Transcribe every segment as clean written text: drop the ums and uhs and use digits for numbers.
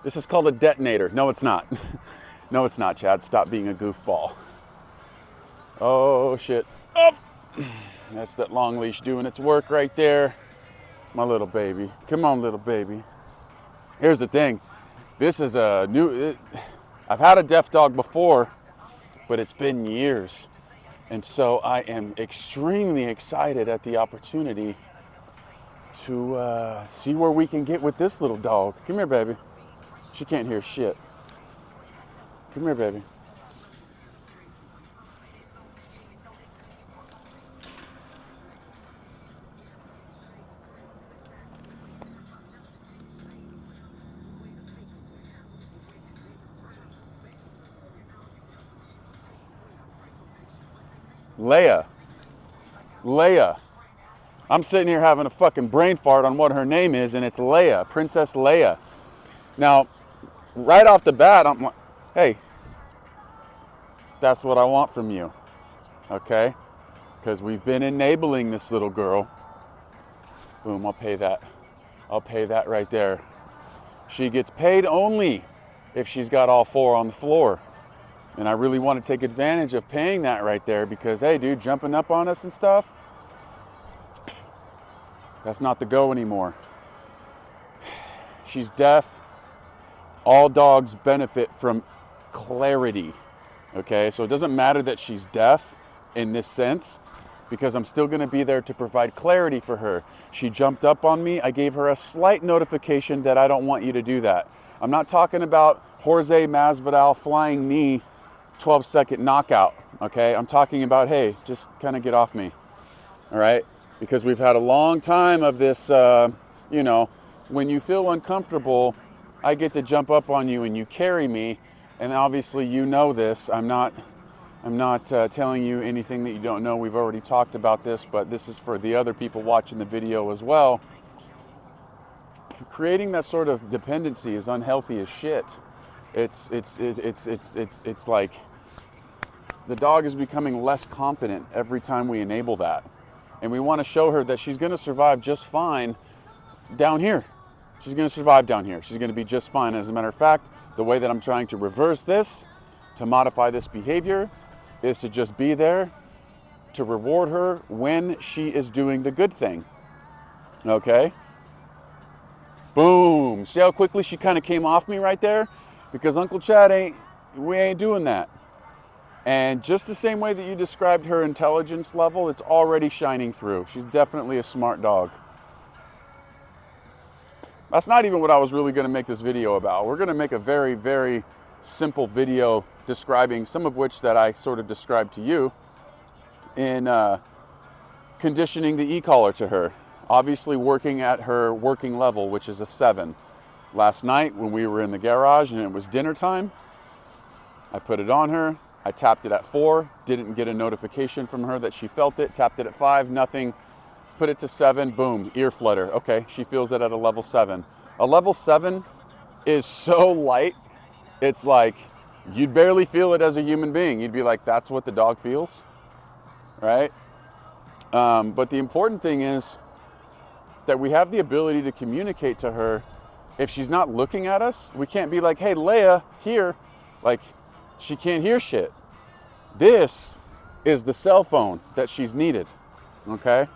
This is called a detonator. No, it's not. No, it's not, Chad. Stop being a goofball. Oh, shit. Up. That's that long leash doing its work right there. My little baby. Come on, little baby. Here's the thing. This is a new... I've had a deaf dog before, but it's been years. And so I am extremely excited at the opportunity to see where we can get with this little dog. Come here, baby. She can't hear shit. Come here, baby. Leia. I'm sitting here having a fucking brain fart on what her name is, and it's Leia, Princess Leia. Now, right off the bat, I'm like, hey, that's what I want from you, okay? Because we've been enabling this little girl. Boom, I'll pay that. I'll pay that right there. She gets paid only if she's got all four on the floor. And I really want to take advantage of paying that right there because, hey, dude, jumping up on us and stuff, that's not the go anymore. She's deaf. All dogs benefit from clarity, okay? So it doesn't matter that she's deaf in this sense because I'm still going to be there to provide clarity for her. She jumped up on me. I gave her a slight notification that I don't want you to do that. I'm not talking about Jorge Masvidal flying knee 12-second knockout, okay? I'm talking about, hey, just kind of get off me, all right? Because we've had a long time of this, you know, when you feel uncomfortable, I get to jump up on you and you carry me, and obviously you know this. I'm not telling you anything that you don't know. We've already talked about this, but this is for the other people watching the video as well. Creating that sort of dependency is unhealthy as shit. It's like the dog is becoming less confident every time we enable that. And we want to show her that she's going to survive just fine down here. She's going to survive down here. She's going to be just fine. As a matter of fact, the way that I'm trying to reverse this, to modify this behavior, is to just be there to reward her when she is doing the good thing. Okay? Boom. See how quickly she kind of came off me right there? Because Uncle Chad we ain't doing that. And just the same way that you described her intelligence level, it's already shining through. She's definitely a smart dog. That's not even what I was really going to make this video about. We're going to make a very, very simple video describing some of which that I sort of described to you in conditioning the e-collar to her. Obviously working at her working level, which is a 7. Last night when we were in the garage and it was dinner time, I put it on her. I tapped it at 4, didn't get a notification from her that she felt it. Tapped it at 5, nothing. Put it to 7, boom, ear flutter. Okay, she feels it at a level 7. A level 7 is so light, it's like you'd barely feel it as a human being. You'd be like, that's what the dog feels, right? But the important thing is that we have the ability to communicate to her. If she's not looking at us, we can't be like, hey, Leia, here. Like, she can't hear shit. This is the cell phone that she's needed, okay?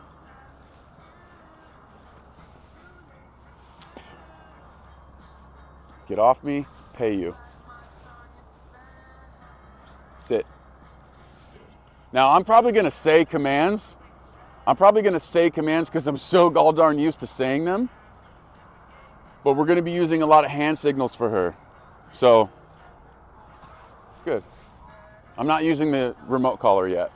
Get off me, pay you. Sit. Now, I'm probably gonna say commands. Because I'm so gall darn used to saying them. But we're gonna be using a lot of hand signals for her. So, good. I'm not using the remote collar yet.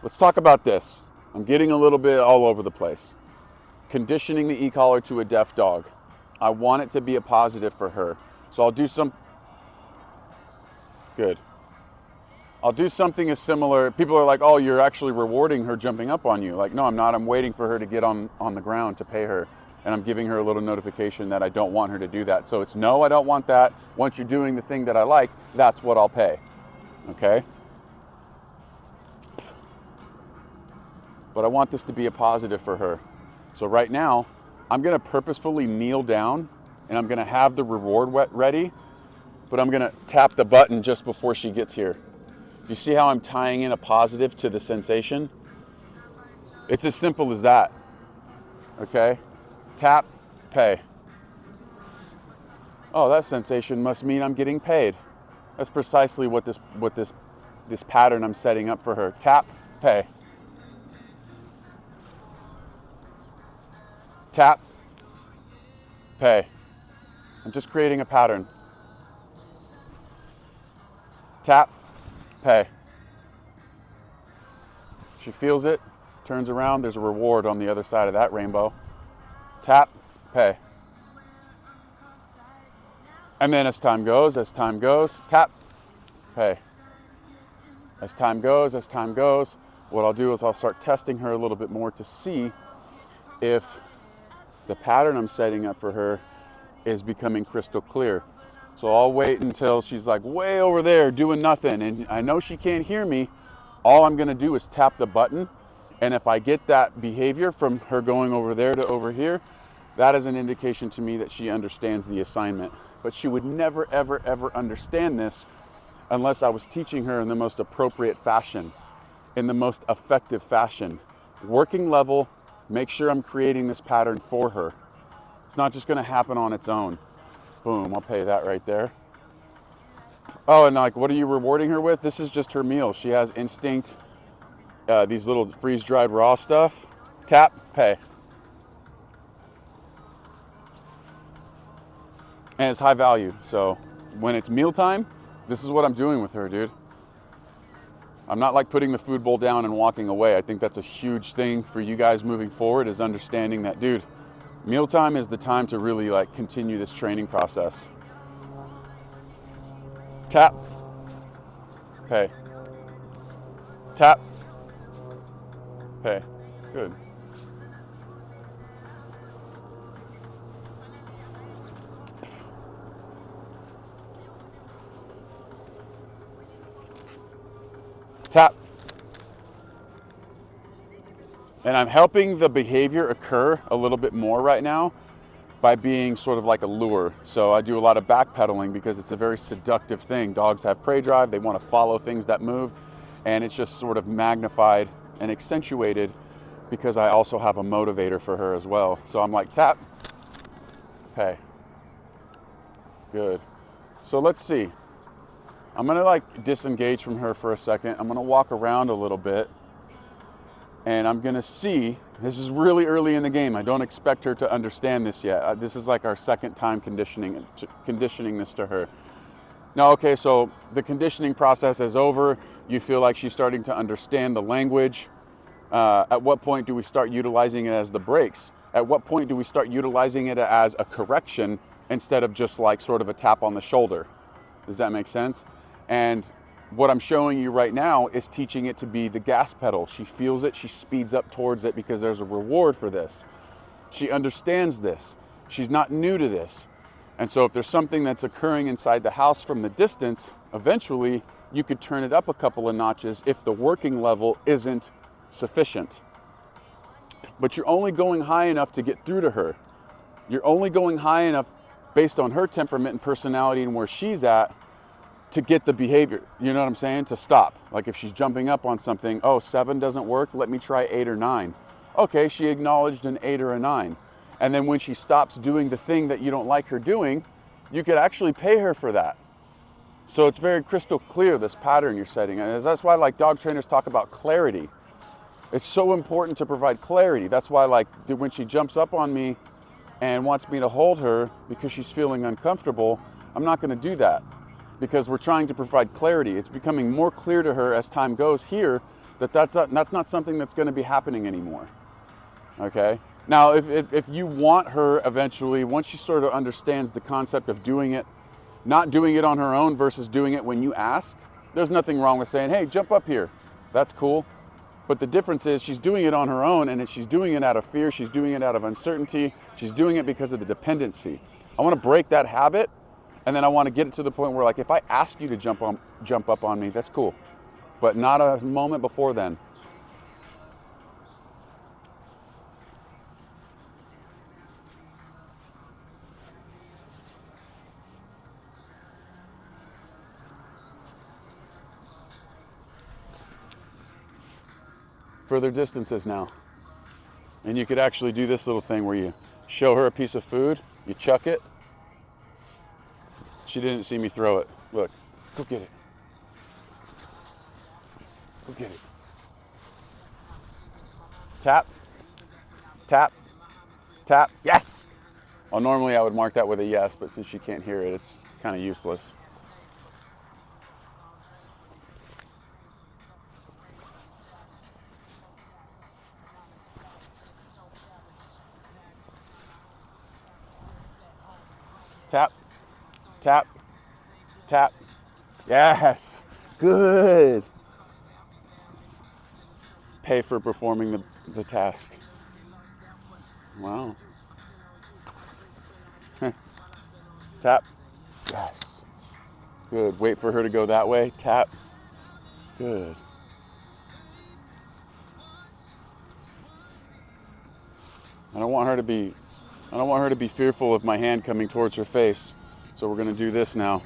Let's talk about this. I'm getting a little bit all over the place. Conditioning the e-collar to a deaf dog. I want it to be a positive for her. So I'll do some... Good. I'll do something as similar. People are like, oh, you're actually rewarding her jumping up on you. Like, no, I'm not. I'm waiting for her to get on the ground to pay her. And I'm giving her a little notification that I don't want her to do that. So it's, no, I don't want that. Once you're doing the thing that I like, that's what I'll pay. Okay? But I want this to be a positive for her. So right now, I'm going to purposefully kneel down and I'm gonna have the reward ready, but I'm gonna tap the button just before she gets here. You see how I'm tying in a positive to the sensation? It's as simple as that, okay? Tap, pay. Oh, that sensation must mean I'm getting paid. That's precisely what this pattern I'm setting up for her. Tap, pay. Tap, pay. I'm just creating a pattern. Tap, pay. She feels it, turns around, there's a reward on the other side of that rainbow. Tap, pay. And then as time goes, tap, pay. As time goes, what I'll do is I'll start testing her a little bit more to see if the pattern I'm setting up for her is becoming crystal clear. So I'll wait until she's like way over there doing nothing, and I know she can't hear me. All I'm gonna do is tap the button, and if I get that behavior from her going over there to over here, that is an indication to me that she understands the assignment. But she would never, ever, ever understand this unless I was teaching her in the most appropriate fashion, in the most effective fashion. Working level, make sure I'm creating this pattern for her. It's not just gonna happen on its own. Boom, I'll pay that right there. Oh, and like, what are you rewarding her with? This is just her meal. She has Instinct, these little freeze-dried raw stuff. Tap, pay. And it's high value, so when it's mealtime, this is what I'm doing with her, dude. I'm not like putting the food bowl down and walking away. I think that's a huge thing for you guys moving forward, is understanding that, dude, mealtime is the time to really like continue this training process. Tap, pay. Tap, pay. Good. Tap. And I'm helping the behavior occur a little bit more right now by being sort of like a lure. So I do a lot of backpedaling because it's a very seductive thing. Dogs have prey drive, they want to follow things that move, and it's just sort of magnified and accentuated because I also have a motivator for her as well. So I'm like, tap, pay. Good. So let's see. I'm gonna like disengage from her for a second. I'm gonna walk around a little bit, and I'm gonna see, this is really early in the game. I don't expect her to understand this yet. This is like our second time conditioning this to her. Now, okay, so the conditioning process is over. You feel like she's starting to understand the language. At what point do we start utilizing it as the brakes? At what point do we start utilizing it as a correction instead of just like sort of a tap on the shoulder? Does that make sense? And what I'm showing you right now is teaching it to be the gas pedal. She feels it, she speeds up towards it because there's a reward for this. She understands this. She's not new to this. And so if there's something that's occurring inside the house from the distance, eventually you could turn it up a couple of notches if the working level isn't sufficient. But you're only going high enough to get through to her. You're only going high enough based on her temperament and personality and where she's at to get the behavior, you know what I'm saying? To stop. Like if she's jumping up on something, oh, 7 doesn't work, let me try 8 or 9. Okay, she acknowledged an 8 or a 9. And then when she stops doing the thing that you don't like her doing, you could actually pay her for that. So it's very crystal clear, this pattern you're setting. And that's why like dog trainers talk about clarity. It's so important to provide clarity. That's why like when she jumps up on me and wants me to hold her because she's feeling uncomfortable, I'm not gonna do that, because we're trying to provide clarity. It's becoming more clear to her as time goes here that that's not something that's going to be happening anymore. Okay? Now, if you want her eventually, once she sort of understands the concept of doing it, not doing it on her own versus doing it when you ask, there's nothing wrong with saying, hey, jump up here. That's cool. But the difference is she's doing it on her own, and she's doing it out of fear, she's doing it out of uncertainty, she's doing it because of the dependency. I want to break that habit. And then I want to get it to the point where, like, if I ask you to jump up on me, that's cool. But not a moment before then. further distances now. And you could actually do this little thing where you show her a piece of food, you chuck it. She didn't see me throw it. Look, go get it. Go get it. Tap, tap, tap, yes! Well, normally I would mark that with a yes, but since she can't hear it, it's kind of useless. Tap, tap, tap. Yes, good. Pay for performing the task. Wow. Tap. Yes. Good. Wait for her to go that way. Tap. Good. I don't want her to be fearful of my hand coming towards her face. So we're going to do this now.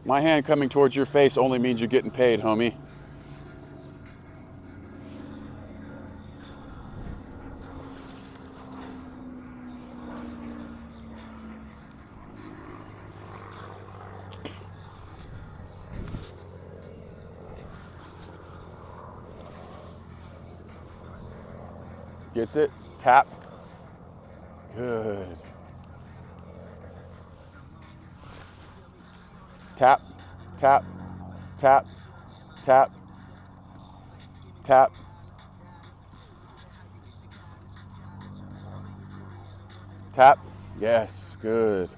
My hand coming towards your face only means you're getting paid, homie. Gets it? Tap. Good. Tap, tap, tap, tap, tap. Tap. Yes, good.